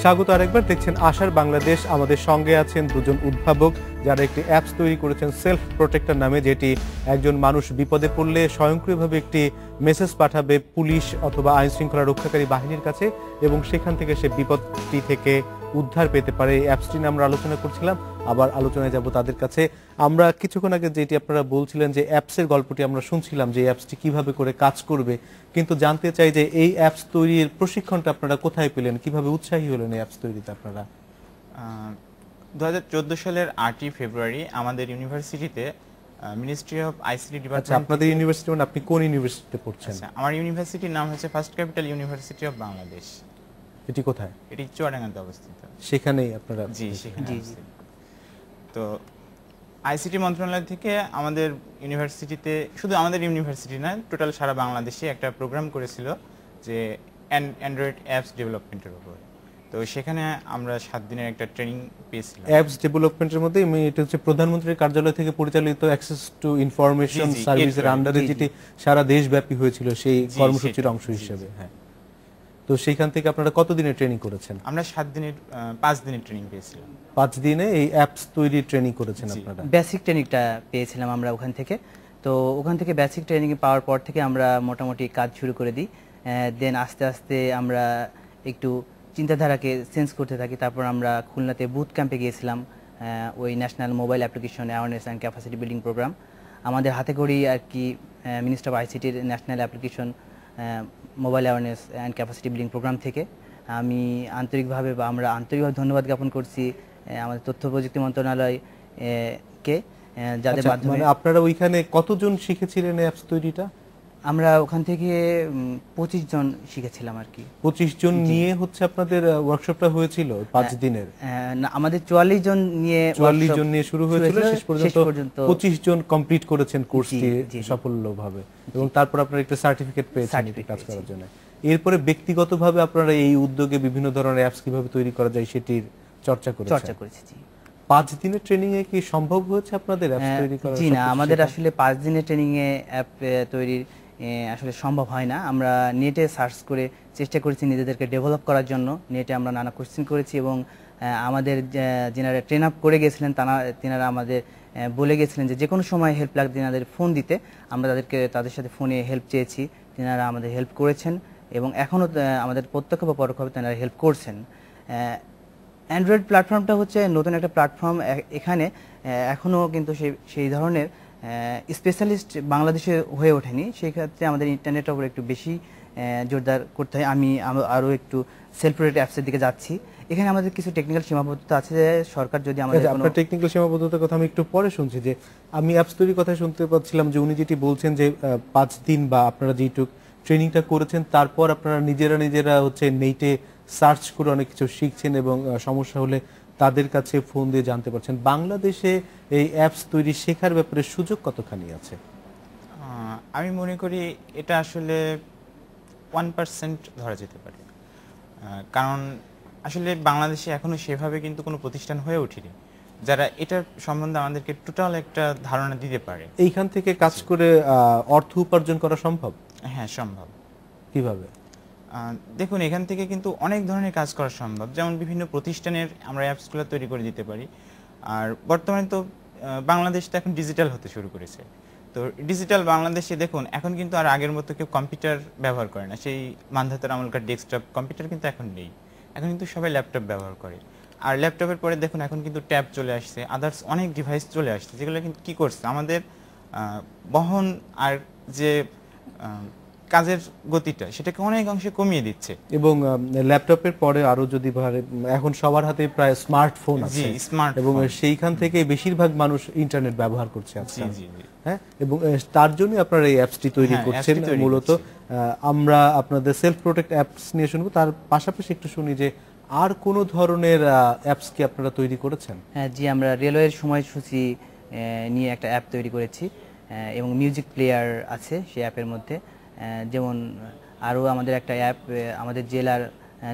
স্বাগত আরেকবার। দেখছেন আশার বাংলাদেশ। আমাদের সঙ্গে আছেন দুজন উদ্ভাবক যারা একটি অ্যাপস তৈরি করেছেন সেলফ প্রোটেক্টর নামে, যেটি একজন মানুষ বিপদে পড়লে স্বয়ংক্রিয়ভাবে একটি মেসেজ পাঠাবে পুলিশ অথবা আইন শৃঙ্খলা রক্ষাকারী বাহিনীর কাছে এবং সেখান থেকে সে বিপদটি থেকে উদ্ধার পেতে পারে। এই অ্যাপসটি নিয়ে আমরা আলোচনা করছিলাম, আবার আলোচনায় যাব তাদের কাছে। আমরা কিছুক্ষণ আগে যেটি আপনারা বলছিলেন যে অ্যাপসের গল্পটি আমরা শুনছিলাম যে অ্যাপসটি কিভাবে করে কাজ করবে, কিন্তু জানতে চাই যে এই অ্যাপস তৈরির প্রশিক্ষণটা আপনারা কোথায় পেলেন, কিভাবে উৎসাহী হলেন এই অ্যাপস তৈরিতে আপনারা? 2014 সালের 8ই ফেব্রুয়ারি আমাদের ইউনিভার্সিটিতে মিনিস্ট্রি অফ আইসিটি আচ্ছা, ডিপার্টমেন্ট। আপনাদের ইউনিভার্সিটি মানে আপনি কোন ইউনিভার্সিটিতে পড়ছেন? আমার ইউনিভার্সিটির নাম হচ্ছে first capital university of Bangladesh. এটি কোথায়? এটি চুয়াডাঙ্গাতে অবস্থিত। সেখানেই আপনারা? জি, সেখানে। তো আইসিটি মন্ত্রণালয় থেকে আমাদের ইউনিভার্সিটিতে, শুধু আমাদের ইউনিভার্সিটি না, টোটাল সারা বাংলাদেশে একটা প্রোগ্রাম করেছিল যে অ্যান্ড্রয়েড অ্যাপস ডেভেলপমেন্টের উপর। তো সেখানে আমরা 7 দিনের একটা ট্রেনিং পেয়েছিলাম। অ্যাপস ডেভেলপমেন্টের মধ্যে এটা হচ্ছে প্রধানমন্ত্রীর কার্যালয় থেকে পরিচালিত অ্যাক্সেস টু ইনফরমেশন সার্ভিসের আন্ডারে যেটি সারা দেশব্যাপী হয়েছিল সেই কর্মসূচির অংশ হিসেবে। হ্যাঁ, তো সেইখান থেকে আপনারা কত দিনের ট্রেনিং করেছেন? আমরা 5 দিনের ট্রেনিং পেয়েছিলাম। 5 দিনে এই অ্যাপস তৈরির ট্রেনিং করেছেন আপনারা? বেসিক ট্রেনিংটা পেয়েছিলাম আমরা ওখান থেকে। তো ওখান থেকে বেসিক ট্রেনিং পাওয়ার পর থেকে আমরা মোটামুটি কাজ শুরু করে দিই। দেন আস্তে আস্তে আমরা একটু চিন্তাধারাকে চেঞ্জ করতে থাকি। তারপর আমরা খুলনাতে বুট ক্যাম্পে গিয়েছিলাম, ওই national mobile application awareness and capacity building programme. আমাদের হাতে করি আর কি মিনিস্ট্রি অফ আইসিটির national application mobile awareness and capacity building programme থেকে আমরা আন্তরিকভাবে ধন্যবাদ জ্ঞাপন করছি আমাদের তথ্য প্রযুক্তি মন্ত্রণালয় কে, যাদের মাধ্যমে। মানে আপনারা ওইখানে কতজন শিখেছিলেন অ্যাপস তৈরিটা? আমরা ওখান থেকে 25 জন শিখেছিলাম আর কি। 25 জন নিয়ে হচ্ছে আপনাদের ওয়ার্কশপটা হয়েছিল 5 দিনের? না, আমাদের 44 জন নিয়ে শুরু হয়েছিল, শেষ পর্যন্ত 25 জন কমপ্লিট করেছেন কোর্সটি সাফল্যভাবে, এবং তারপর আপনারা একটা সার্টিফিকেট পেয়েছেন এই কাজ করার জন্য। এরপরে ব্যক্তিগতভাবে আপনারা এই উদ্যোগে বিভিন্ন ধরনের অ্যাপস কিভাবে তৈরি করা যায় সেটির চর্চা করেছি। 5 দিনের ট্রেনিং এ কি সম্ভব হয়েছে আপনাদের অ্যাপস তৈরি করা? জি না, আমাদের আসলে 5 দিনের ট্রেনিং এ অ্যাপ তৈরির আসলে সম্ভব হয় না। আমরা নেটে সার্চ করে চেষ্টা করেছি নিজেদেরকে ডেভেলপ করার জন্য। নেটে আমরা নানা কোশ্চেন করেছি এবং আমাদের যারা ট্রেন আপ করে গেছিলেন তেনারা আমাদের বলে গেছিলেন যে কোনো সময় হেল্প লাগলে তেনাদের ফোন দিতে। আমরা তাদের সাথে ফোনে হেল্প চেয়েছি, তেনারা আমাদের হেল্প করেছেন এবং এখনও আমাদের প্রত্যক্ষ বা পরোক্ষভাবে তেনারা হেল্প করছেন। অ্যান্ড্রয়েড প্ল্যাটফর্মটা হচ্ছে নতুন একটা প্ল্যাটফর্ম। এখানে এখনও কিন্তু সেই ধরনের স্পেশালিস্ট বাংলাদেশে হয়ে ওঠেনি। সেই ক্ষেত্রে আমাদের ইন্টারনেটের উপর একটু বেশি জোরদার করতে হয়। আমি আরও একটু সেলফ প্রোটেক্ট অ্যাপসের দিকে যাচ্ছি। এখানে আমাদের কিছু টেকনিক্যাল সীমাবদ্ধতা আছে যে সরকার যদি আমাদের আপনার টেকনিক্যাল সীমাবদ্ধতার কথা আমি একটু পরে শুনছি। যে আমি অ্যাপস তৈরির কথা শুনতে পাচ্ছিলাম যে উনি যেটি বলছেন যে 5 দিন বা আপনারা যেটুক ট্রেনিংটা করেছেন তারপর আপনারা নিজেরা হচ্ছে নেটে সার্চ করে অনেক কিছু শিখছেন এবং সমস্যা হলে তাদের কাছে ফোন দিয়ে জানতে পারছেন। বাংলাদেশে এই অ্যাপস তৈরি শেখার ব্যাপারে সুযোগ কতখানি আছে? আমি মনে করি এটা আসলে 1% ধরা যেতে পারে। কারণ আসলে বাংলাদেশে এখনো সেভাবে কিন্তু কোনো প্রতিষ্ঠান হয়ে ওঠেনি যারা এটার সম্বন্ধে আমাদেরকে টোটাল একটা ধারণা দিতে পারে। এইখান থেকে কাজ করে অর্থ উপার্জন করা সম্ভব? হ্যাঁ, সম্ভব। কিভাবে? দেখুন, এখান থেকে কিন্তু অনেক ধরনের কাজ করা সম্ভব। যেমন বিভিন্ন প্রতিষ্ঠানের আমরা অ্যাপসগুলো তৈরি করে দিতে পারি। আর বর্তমানে তো বাংলাদেশ তো এখন ডিজিটাল হতে শুরু করেছে। তো ডিজিটাল বাংলাদেশে দেখুন এখন কিন্তু আর আগের মতো কেউ কম্পিউটার ব্যবহার করে না। সেই মানধাতার আমলকার ডেস্কটপ কম্পিউটার কিন্তু এখন নেই। এখন কিন্তু সবাই ল্যাপটপ ব্যবহার করে। আর ল্যাপটপের পরে দেখুন এখন কিন্তু ট্যাব চলে আসছে, আদার্স অনেক ডিভাইস চলে আসছে, যেগুলো কিন্তু কী করছে আমাদের বহন আর যে কাজের গতিটা সেটাকে অনেক অংশে কমিয়ে দিচ্ছে। এবং ল্যাপটপের পরে আরো যদি এখন সবার হাতে প্রায় স্মার্টফোন আছে, এবং সেইখান থেকে বেশিরভাগ মানুষ ইন্টারনেট ব্যবহার করছে আজকাল। হ্যাঁ, এবং তার জন্য আপনারা এই অ্যাপসটি তৈরি করছেন মূলত। আমরা আপনাদের সেলফ প্রোটেক্ট অ্যাপস নিয়ে শুনবো, তার পাশাপাশি একটু শুনি যে আর কোন ধরনের অ্যাপস কি আপনারা তৈরি করেছেন? হ্যাঁ জি, আমরা রেলওয়ের সময়সূচি নিয়ে একটা অ্যাপ তৈরি করেছি এবং মিউজিক প্লেয়ার আছে সেই অ্যাপের মধ্যে। যেমন আরও আমাদের একটা অ্যাপ আমাদের জেলার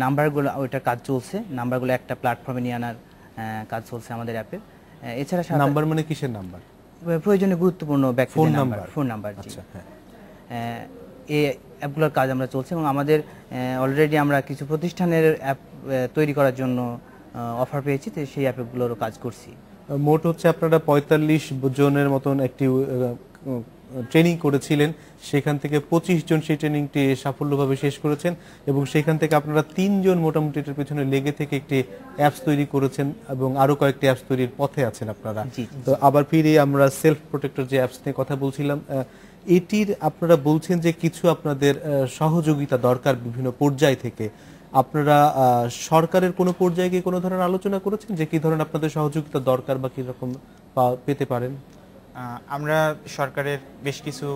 নাম্বারগুলো, ওইটার কাজ চলছে, নাম্বারগুলো একটা প্ল্যাটফর্মে নিয়ে আনার কাজ চলছে আমাদের অ্যাপের। এছাড়া নাম্বার মানে কিসের নাম্বার? প্রয়োজনীয় গুরুত্বপূর্ণ ফোন নাম্বার। আচ্ছা, হ্যাঁ, এই অ্যাপগুলোর কাজ আমরা চলছে এবং আমাদের অলরেডি আমরা কিছু প্রতিষ্ঠানের অ্যাপ তৈরি করার জন্য অফার পেয়েছি, তো সেই অ্যাপগুলোরও কাজ করছি। মোট হচ্ছে আপনারা 45 জনের মতন একটি ট্রেনিং করেছিলেন, সেখান থেকে 25 জন সেই ট্রেনিংটি সাফল্যভাবে শেষ করেছেন এবং সেখান থেকে আপনারা 3 জন মোটামুটি এটার পেছনে লেগে থেকে একটি অ্যাপস তৈরি করেছেন এবং আরো কয়েকটি অ্যাপস তৈরির পথে আছেন আপনারা। জি, তো আবার ফিরে আমরা সেলফ প্রোটেক্টর যে অ্যাপস নিয়ে কথা বলছিলাম, এটির আপনারা বলছেন যে কিছু আপনাদের সহযোগিতা দরকার বিভিন্ন পর্যায় থেকে। আপনারা সরকারের কোনো পর্যায়ে গিয়ে কোনো ধরনের আলোচনা করেছেন যে কি ধরনের আপনাদের সহযোগিতা দরকার বা কি রকম পেতে পারেন? আমরা সরকারের বেশ কিছু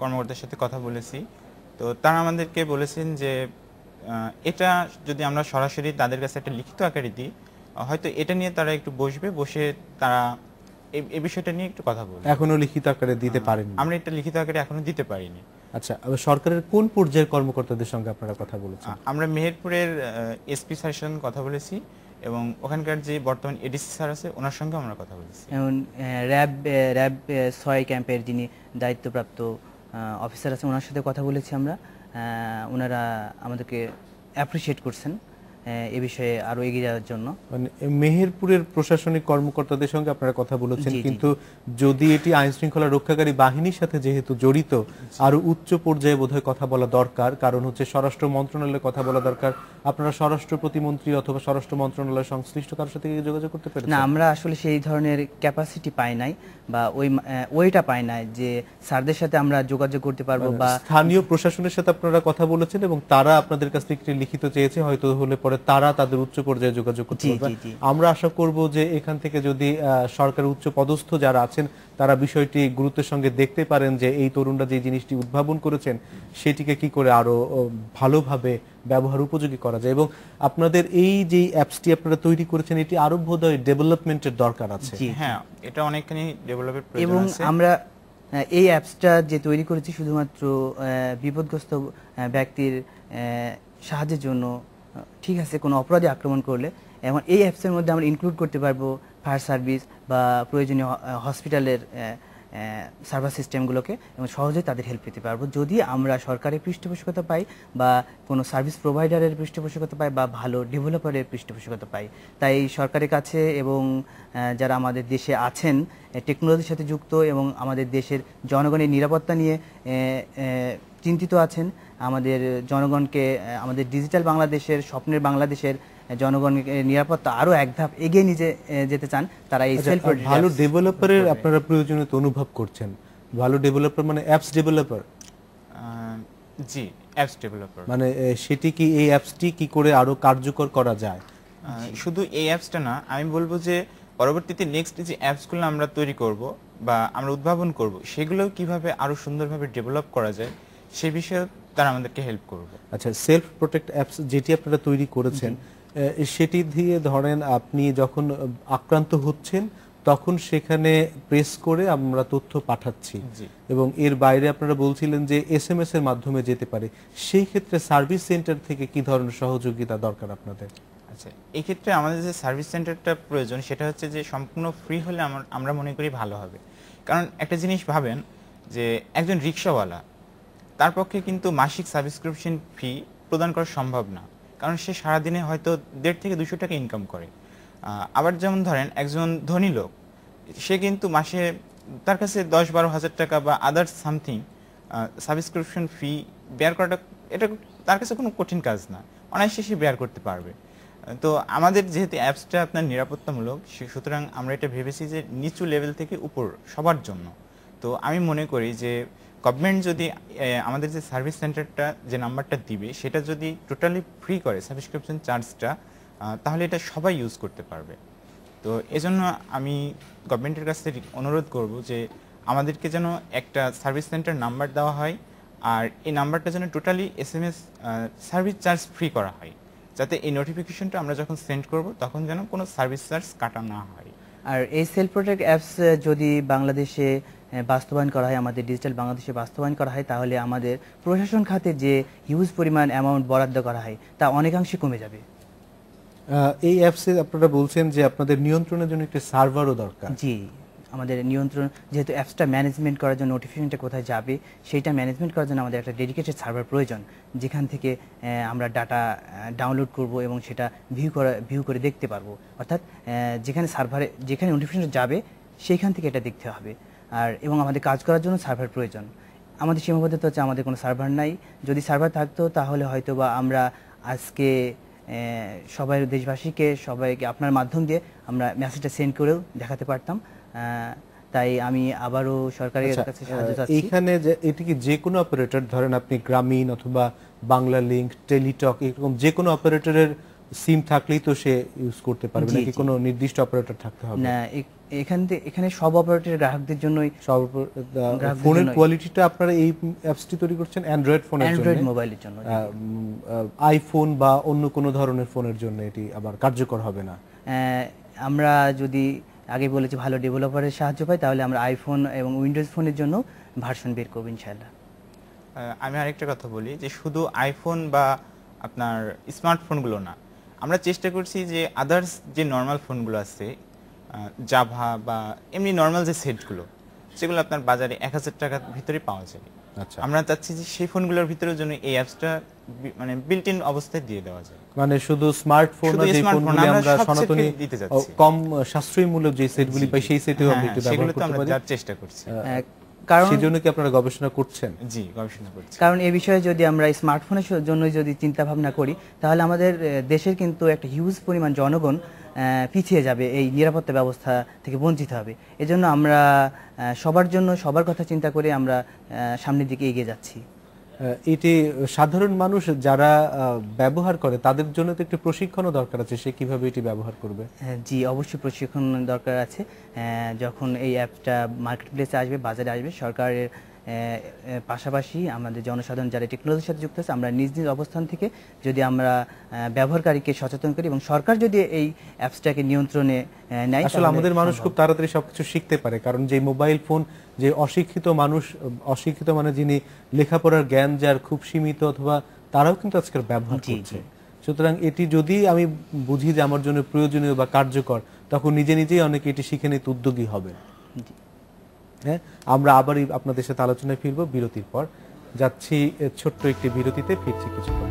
কর্মকর্তার সাথে কথা বলেছি। তো তারা আমাদেরকে বলেছেন যে এটা যদি আমরা সরাসরি তাদের কাছে একটা লিখিত আকারে দিই, হয়তো এটা নিয়ে তারা একটু বসে তারা এই বিষয়টা নিয়ে একটু কথা বলবে। এখনো লিখিত আকারে দিতে পারেন? আমরা এটা লিখিত আকারে এখনো দিতে পারিনি। আচ্ছা, সরকারের কোন পর্যায়ের কর্মকর্তাদের সঙ্গে আপনারা কথা বলেছেন? আমরা মেহেরপুরের এসপি স্যারের সঙ্গে কথা বলেছি এবং ওখানকার যে বর্তমান এডিসি স্যার আছে ওনার সঙ্গে আমরা কথা বলেছি। যেমন র্যাব 6 ক্যাম্পের যিনি দায়িত্বপ্রাপ্ত অফিসার আছেন ওনার সাথে কথা বলেছি আমরা। ওনারা আমাদেরকে অ্যাপ্রিসিয়েট করছেন এ বিষয়ে আরো এগিয়ে যাওয়ার জন্য। মানে মেহেরপুরের প্রশাসনিক কর্মকর্তাদের সঙ্গে আপনারা কথা বলেছেন, কিন্তু যদি এটি আইন শৃঙ্খলা রক্ষাকারী বাহিনীর সাথে যেহেতু জড়িত, আরো উচ্চ পর্যায়ে বোধহয় কথা বলা দরকার, কারণ হচ্ছে স্বরাষ্ট্র মন্ত্রণালয়ে কথা বলা দরকার। আপনারা স্বরাষ্ট্র প্রতিমন্ত্রী অথবা স্বরাষ্ট্র মন্ত্রণালয় সংশ্লিষ্ট কারোর সাথে যোগাযোগ করতে পেরেছেন? না, আমরা আসলে সেই ধরনের ক্যাপাসিটি পাই নাই বা ওইটা পাই নাই যে স্যারদের সাথে আমরা যোগাযোগ করতে পারবো। বা স্থানীয় প্রশাসনের সাথে আপনারা কথা বলেছেন এবং তারা আপনাদের কাছ থেকে একটি লিখিত চেয়েছে, হয়তো হলে পরে তারা তাদের উচ্চ পর্যায়ে যোগাযোগ করতে পারবে। আমরা আশা করব যে এখান থেকে যদি সরকারের উচ্চ পদস্থ যারা আছেন তারা বিষয়টি গুরুত্বের সঙ্গে দেখতে পারেন যে এই তরুণরা যে জিনিসটি উদ্ভাবন করেছেন সেটিকে কি করে আরো ভালোভাবে ব্যবহার উপযোগী করা যায়। এবং আপনাদের এই যে অ্যাপসটি আপনারা তৈরি করেছেন এটি আরো বোধহয় ডেভেলপমেন্টের দরকার আছে। হ্যাঁ, এটা অনেকখানি ডেভেলপের প্রয়োজন এবং আছে। আমরা এই অ্যাপসটা যে তৈরি করেছি শুধুমাত্র বিপদগ্রস্ত ব্যক্তির সাহায্যের জন্য। ঠিক আছে, কোনো অপরাধী আক্রমণ করলে এবং এই অ্যাপসের মধ্যে আমরা ইনক্লুড করতে পারবো ফায়ার সার্ভিস বা প্রয়োজনীয় হসপিটালের সার্ভার সিস্টেমগুলোকে, এবং সহজেই তাদের হেল্প পেতে পারবো যদি আমরা সরকারের পৃষ্ঠপোষকতা পাই বা কোনো সার্ভিস প্রোভাইডারের পৃষ্ঠপোষকতা পাই বা ভালো ডেভেলপারের পৃষ্ঠপোষকতা পাই। তাই সরকারের কাছে এবং যারা আমাদের দেশে আছেন টেকনোলজির সাথে যুক্ত এবং আমাদের দেশের জনগণের নিরাপত্তা নিয়ে চিন্তিত আছেন, আমাদের জনগণকে আমাদের ডিজিটাল বাংলাদেশের স্বপ্নের বাংলাদেশের জনগণের নিরাপত্তা আরো এক ধাপ এগিয়ে নিয়ে যেতে চান, তারা এই সেলফ ভালো ডেভেলপারের আপনারা প্রয়োজনীয়তা অনুভব করছেন। ভালো ডেভেলপার মানে অ্যাপস ডেভেলপার? জি, অ্যাপস ডেভেলপার। মানে সেটি কি এই অ্যাপসটি কি করে আরো কার্যকর করা যায়? শুধু এই অ্যাপসটা না, আমি বলবো যে পরবর্তীতে নেক্সট যে অ্যাপসগুলো আমরা তৈরি করব বা আমরা উদ্ভাবন করব সেগুলো কিভাবে আরো সুন্দরভাবে ডেভেলপ করা যায় সে বিষয়ে তারা আমাদেরকে হেল্প করবে। আচ্ছা, সেলফ প্রোটেক্ট অ্যাপস যেটি আপনারা তৈরি করেছেন সেটি দিয়ে ধরেন আপনি যখন আক্রান্ত হচ্ছেন তখন সেখানে প্রেস করে আমরা তথ্য পাঠাচ্ছি এবং এর বাইরে আপনারা বলছিলেন যে এসএমএস এর মাধ্যমে যেতে পারে, সেই ক্ষেত্রে সার্ভিস সেন্টার থেকে কি ধরনের সহযোগিতা দরকার আপনাদের? আচ্ছা, এই ক্ষেত্রে আমাদের যে সার্ভিস সেন্টারটা প্রয়োজন সেটা হচ্ছে যে সম্পূর্ণ ফ্রি হলে আমরা মনে করি ভালো হবে। কারণ একটা জিনিস ভাবেন যে একজন রিক্সাওয়ালা তার পক্ষে কিন্তু মাসিক সাবস্ক্রিপশন ফি প্রদান করা সম্ভব না, কারণ সে সারাদিনে হয়তো 150 থেকে 200 টাকা ইনকাম করে। আবার যেমন ধরেন একজন ধনী লোক, সে কিন্তু মাসে তার কাছে 10-12 হাজার টাকা বা others something subscription fee bear করাটা এটা তার কাছে কোনো কঠিন কাজ না, অনায়াসে সে বেয়ার করতে পারবে। তো আমাদের যেহেতু অ্যাপসটা আপনার নিরাপত্তামূলক, সুতরাং আমরা এটা ভেবেছি যে নিচু লেভেল থেকে উপর সবার জন্য। তো আমি মনে করি যে গভর্নমেন্ট যদি আমাদের যে সার্ভিস সেন্টারটা যে নাম্বারটা দিবে সেটা যদি টোটালি ফ্রি করে সাবস্ক্রিপশন চার্জটা, তাহলে এটা সবাই ইউজ করতে পারবে। তো এজন্য আমি গভর্নমেন্টের কাছে অনুরোধ করব যে আমাদেরকে যেন একটা সার্ভিস সেন্টার নাম্বার দেওয়া হয় আর এই নাম্বারটা যেন totally SMS service charge free করা হয়, যাতে এই নোটিফিকেশনটা আমরা যখন সেন্ড করব তখন যেন কোনো সার্ভিস চার্জ কাটা না হয়। আর এই সেলফ প্রোটেক্ট অ্যাপস যদি বাংলাদেশে বাস্তবায়ন করা হয়, আমাদের ডিজিটাল বাংলাদেশে বাস্তবায়ন করা হয়, তাহলে আমাদের প্রশাসন খাতে যে হিউজ পরিমাণ অ্যামাউন্ট বরাদ্দ করা হয় তা অনেকাংশে কমে যাবে। এই অ্যাপসে আপনারা বলছেন যে আপনাদের নিয়ন্ত্রণের জন্য একটা সার্ভারও দরকার। জি, আমাদের নিয়ন্ত্রণ, যেহেতু অ্যাপসটা ম্যানেজমেন্ট করার জন্য নোটিফিকেশনটা কোথায় যাবে সেইটা ম্যানেজমেন্ট করার জন্য আমাদের একটা ডেডিকেটেড সার্ভার প্রয়োজন, যেখান থেকে আমরা ডাটা ডাউনলোড করব এবং সেটা ভিউ করে দেখতে পারবো। অর্থাৎ যেখানে সার্ভারে যেখানে নোটিফিকেশন যাবে সেইখান থেকে এটা দেখতে হবে। এবং আমাদের কাজ করার জন্য সার্ভার প্রয়োজন। আমাদের সীমাবদ্ধতা হচ্ছে আমাদের কোনো সার্ভার নাই। যদি সার্ভার থাকতো তাহলে হয়তো বা আমরা আজকে সবাই দেশবাসীকে সবাইকে আপনার মাধ্যম দিয়ে আমরা মেসেজটা সেন্ড করেও দেখাতে পারতাম। তাই আমি আবারও সরকারের কাছে সাহায্য চাচ্ছি। এইখানে যে এটি কি যে কোনো অপারেটর, ধরেন আপনি গ্রামীণ অথবা বাংলা লিংক, টেলিটক, এরকম যে কোনো অপারেটরের সিম থাকলেই তো সে ইউজ করতে পারবে, নাকি কোনো নির্দিষ্ট অপারেটর থাকতে হবে? না, এখানে সব অপারেটরের গ্রাহকদের জন্যই। সব ফোনের কোয়ালিটিটা আপনারা এই অ্যাপসটি তৈরি করছেন অ্যান্ড্রয়েড ফোনের জন্য, অ্যান্ড্রয়েড মোবাইলের জন্য। আইফোন বা অন্য কোনো ধরনের ফোনের জন্য এটি আবার কার্যকর হবে না? আমরা যদি আগে বলেছি ভালো ডেভেলপারের সাহায্য পাই, তাহলে আমরা আইফোন এবং উইন্ডোজ ফোনের জন্য ভার্সন বের করব ইনশাআল্লাহ। আমি আরেকটা কথা বলি যে শুধু আইফোন বা আপনার স্মার্টফোনগুলো না, আমরা চেষ্টা করছি যে আদার্স যে নর্মাল ফোনগুলো আছে, জাভা বা এমনি নর্মাল যে সেটগুলো, সেগুলো আপনার বাজারে 1000 টাকার ভিতরে পাওয়া যায়। আচ্ছা, আমরা চাচ্ছি যে সেই ফোনগুলোর ভিতরের জন্য এই অ্যাপসটা মানে বিল্ট ইন অবস্থায় দিয়ে দেওয়া যায়। মানে শুধু স্মার্টফোন না, যে ফোনগুলো আমরা সনাতনী কম সাশ্রয়ী মূল্যে যে সেটগুলি পাই সেই সেটেও আমরা একটু ব্যবহার করতে পারি, তার চেষ্টা করছি। কারণ সেজন্য কি আপনারা গবেষণা করছেন? জি, গবেষণা করছি। কারণ এই বিষয়ে যদি আমরা স্মার্টফোনের জন্য যদি চিন্তা ভাবনা করি, তাহলে আমাদের দেশের কিন্তু একটা হিউজ পরিমাণ জনগণ পিছিয়ে যাবে, এই নিরাপত্তা ব্যবস্থা থেকে বঞ্চিত হবে। এজন্য আমরা সবার জন্য সবার কথা চিন্তা করে আমরা সামনের দিকে এগিয়ে যাচ্ছি। এটি সাধারণ মানুষ যারা ব্যবহার করে তাদের জন্য তো একটু প্রশিক্ষণও দরকার আছে, সে কিভাবে এটি ব্যবহার করবে? জি, অবশ্যই প্রশিক্ষণ দরকার আছে। যখন এই অ্যাপটা মার্কেট প্লেসে আসবে, বাজারে আসবে, সরকারের পাশাপাশি আমাদের জনসাধারণ যারা টেকনোলজির সাথে যুক্ত আছে, আমরা নিজ নিজ অবস্থান থেকে যদি আমরা ব্যবহারকারীকে সচেতন করি এবং সরকার যদি এই অ্যাপসটাকে নিয়ন্ত্রণে নেয়, আসলে আমাদের মানুষ খুব তাড়াতাড়ি সবকিছু শিখতে পারে, কারণ যে মোবাইল ফোন, যে অশিক্ষিত মানুষ, অশিক্ষিত মানে যিনি লেখাপড়ার জ্ঞান যার খুব সীমিত, অথবা তারাও কিন্তু আজকাল ব্যবহার করছে। সুতরাং এটি যদি আমি বুঝি যে আমার জন্য প্রয়োজনীয় বা কার্যকর, তখন নিজে নিজেই অনেকে এটি শিখে নিতে উদ্যোগী হবে। হ্যাঁ, আমরা আবারই আপনাদের সাথে আলোচনায় ফিরবো বিরতির পর। যাচ্ছি ছোট্ট একটি বিরতিতে, ফিরছি কিছুক্ষণ।